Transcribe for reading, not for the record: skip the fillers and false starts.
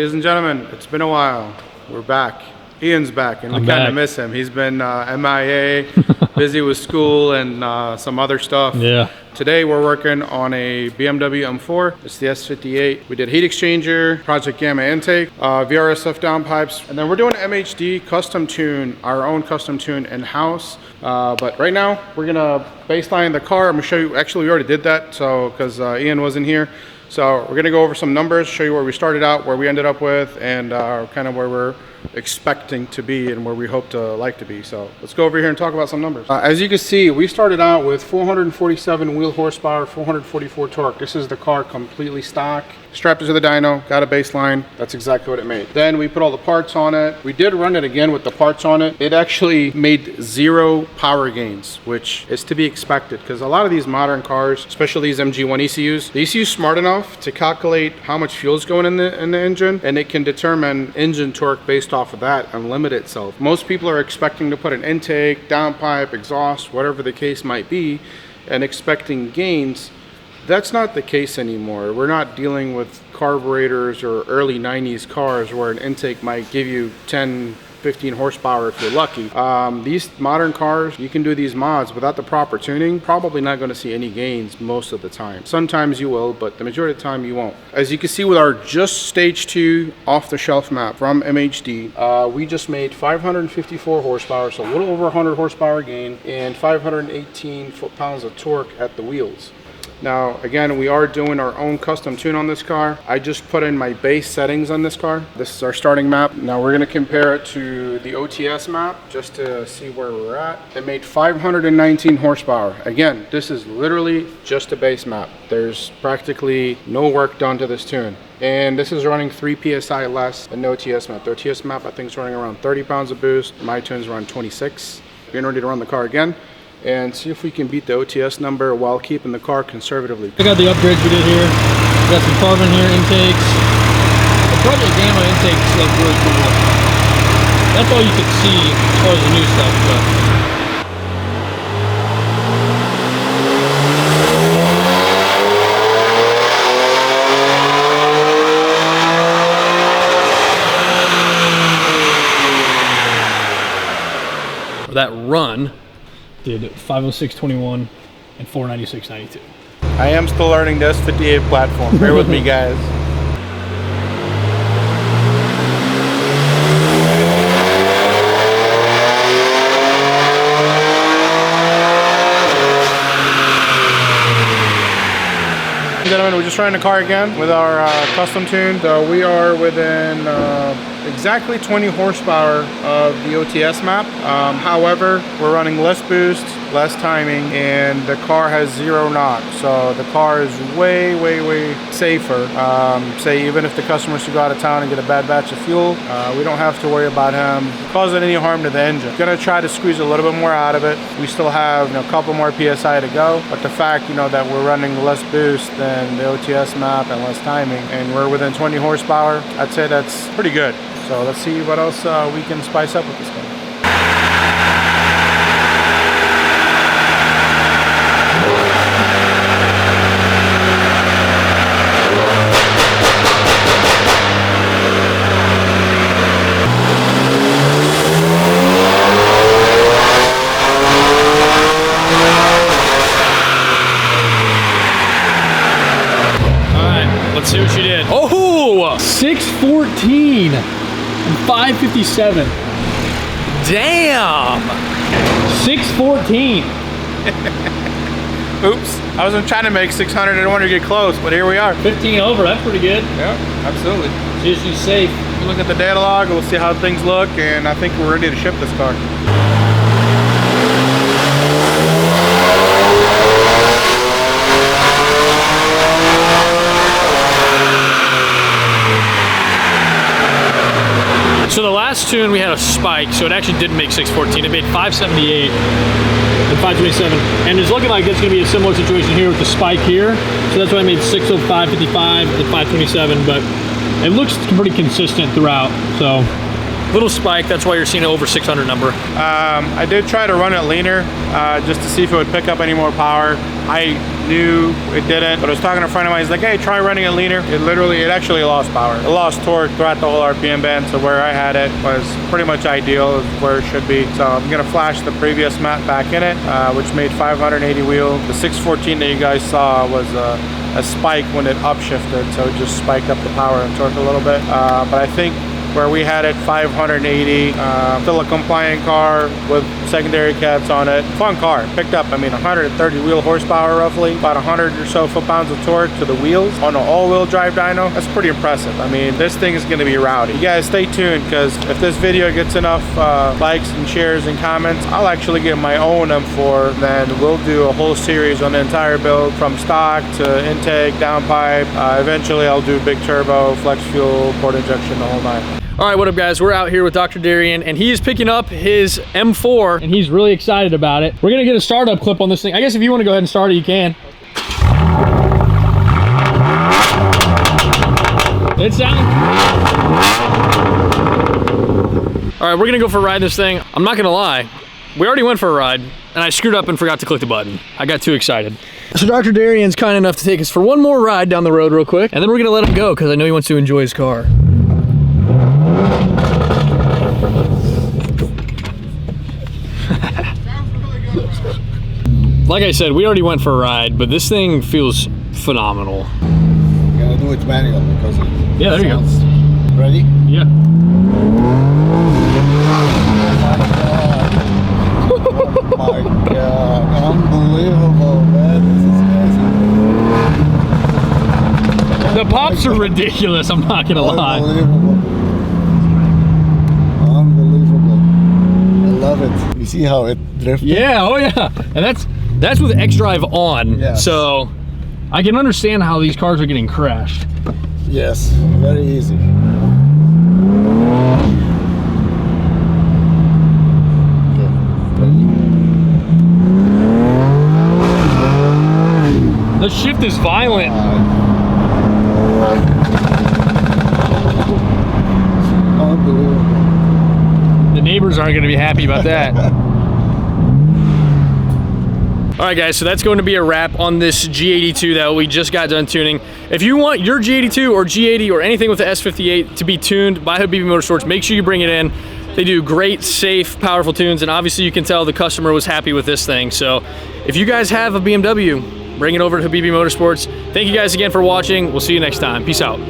Ladies and gentlemen, it's been a while. We're back. Ian's back, and we kind of miss him. He's been MIA, busy with school and some other stuff. Yeah. Today we're working on a BMW M4. It's the S58. We did heat exchanger, Project Gamma intake, VRSF downpipes, and then we're doing MHD custom tune, our own custom tune in-house. But right now we're gonna baseline the car. I'm gonna show you. Actually, we already did that, so because Ian wasn't here. So we're gonna go over some numbers, show you where we started out, where we ended up with, and kind of where we're expecting to be and where we hope to like to be. So let's go over here and talk about some numbers. As you can see, we started out with 447 wheel horsepower, 444 torque. This is the car completely stock. Strapped into the dyno, got a baseline. That's exactly what it made. Then we put all the parts on it. We did run it again with the parts on it. It actually made 0 power gains, which is to be expected because a lot of these modern cars, especially these MG1 ECUs, the ECU's smart enough to calculate how much fuel is going in the engine, and it can determine engine torque based off of that and limit itself. Most people are expecting to put an intake, downpipe, exhaust, whatever the case might be, and expecting gains. That's not the case anymore. We're not dealing with carburetors or early 90s cars where an intake might give you 10, 15 horsepower if you're lucky. These modern cars, you can do these mods without the proper tuning, probably not going to see any gains most of the time. Sometimes you will, but the majority of the time you won't. As you can see with our just stage 2 off-the-shelf map from MHD, we just made 554 horsepower, so a little over 100 horsepower gain, and 518 foot-pounds of torque at the wheels. Now, again, we are doing our own custom tune on this car. I just put in my base settings on this car. This is our starting map. Now we're gonna compare it to the OTS map just to see where we're at. It made 519 horsepower. Again, this is literally just a base map. There's practically no work done to this tune. And this is running 3 PSI less than the OTS map. The OTS map, I think, is running around 30 pounds of boost. My tune's around 26. We're getting ready to run the car again and see if we can beat the OTS number while keeping the car conservatively. Check out the upgrades we did here. We got some carbon here, intakes. The Project Gamma intakes look really cool. That's all you can see as far as the new stuff, but that run did 506.21 and 496.92. I am still learning the S58 platform. Bear with me, guys. Gentlemen, we're just running the car again with our custom tune. So we are within exactly 20 horsepower of the OTS map. However, we're running less boost, less timing, and the car has 0 knock. So the car is way, way, way safer. Say even if the customer was to go out of town and get a bad batch of fuel, we don't have to worry about him causing any harm to the engine. Gonna try to squeeze a little bit more out of it. We still have a couple more PSI to go, but the fact that we're running less boost than the OTS map and less timing, and we're within 20 horsepower, I'd say that's pretty good. So let's see what else we can spice up with this car. let's see what you did. Oh, 614 and 557. Damn. 614. Oops, I wasn't trying to make 600. I didn't want to get close, but here we are. 15 over, that's pretty good. Yeah, absolutely. It's usually safe. We'll look at the data log, we'll see how things look, and I think we're ready to ship this car. So the last tune we had a spike, so it actually did make 614. It made 578 and 527, and it's looking like it's going to be a similar situation here with the spike here. So that's why I made 605.55 and 527, but it looks pretty consistent throughout. So Little spike, that's why you're seeing an over 600 number. I did try to run it leaner just to see if it would pick up any more power. I knew it didn't, but I was talking to a friend of mine. He's like, hey, try running it leaner. It actually lost power. It lost torque throughout the whole RPM band, so where I had it was pretty much ideal, is where it should be. So I'm gonna flash the previous map back in it, which made 580 wheel. The 614 that you guys saw was a spike when it upshifted, so it just spiked up the power and torque a little bit. But I think where we had it 580, still a compliant car with secondary cats on it. Fun car. Picked up, I mean, 130 wheel horsepower roughly, about 100 or so foot-pounds of torque to the wheels on an all-wheel drive dyno. That's pretty impressive. I mean, this thing is gonna be rowdy. You guys stay tuned, because if this video gets enough likes and shares and comments, I'll actually get my own M4. Then we'll do a whole series on the entire build, from stock to intake, downpipe. Eventually I'll do big turbo, flex fuel, port injection, the whole nine. All right, what up guys? We're out here with Dr. Darian, and he is picking up his M4, and he's really excited about it. We're gonna get a startup clip on this thing. I guess if you wanna go ahead and start it, you can. It sounds... All right, we're gonna go for a ride this thing. I'm not gonna lie, we already went for a ride, and I screwed up and forgot to click the button. I got too excited. So Dr. Darian's kind enough to take us for one more ride down the road real quick, and then we're gonna let him go, because I know he wants to enjoy his car. Like I said, we already went for a ride, but this thing feels phenomenal. You gotta do it manual because it yeah, there you go. Ready? Yeah. Oh my god, unbelievable, man. This is crazy. The pops are ridiculous, I'm not gonna lie. Unbelievable. Unbelievable. I love it. You see how it drifted? Yeah, oh yeah. And that's with X-Drive on. Yes. So I can understand how these cars are getting crashed. Yes, very easy. The shift is violent. Unbelievable. The neighbors aren't gonna be happy about that. All right guys, so that's going to be a wrap on this G82 that we just got done tuning. If you want your G82 or G80 or anything with the S58 to be tuned by Habibi Motorsports, make sure you bring it in. They do great, safe, powerful tunes, and obviously you can tell the customer was happy with this thing. So if you guys have a BMW, bring it over to Habibi Motorsports. Thank you guys again for watching. We'll see you next time. Peace out.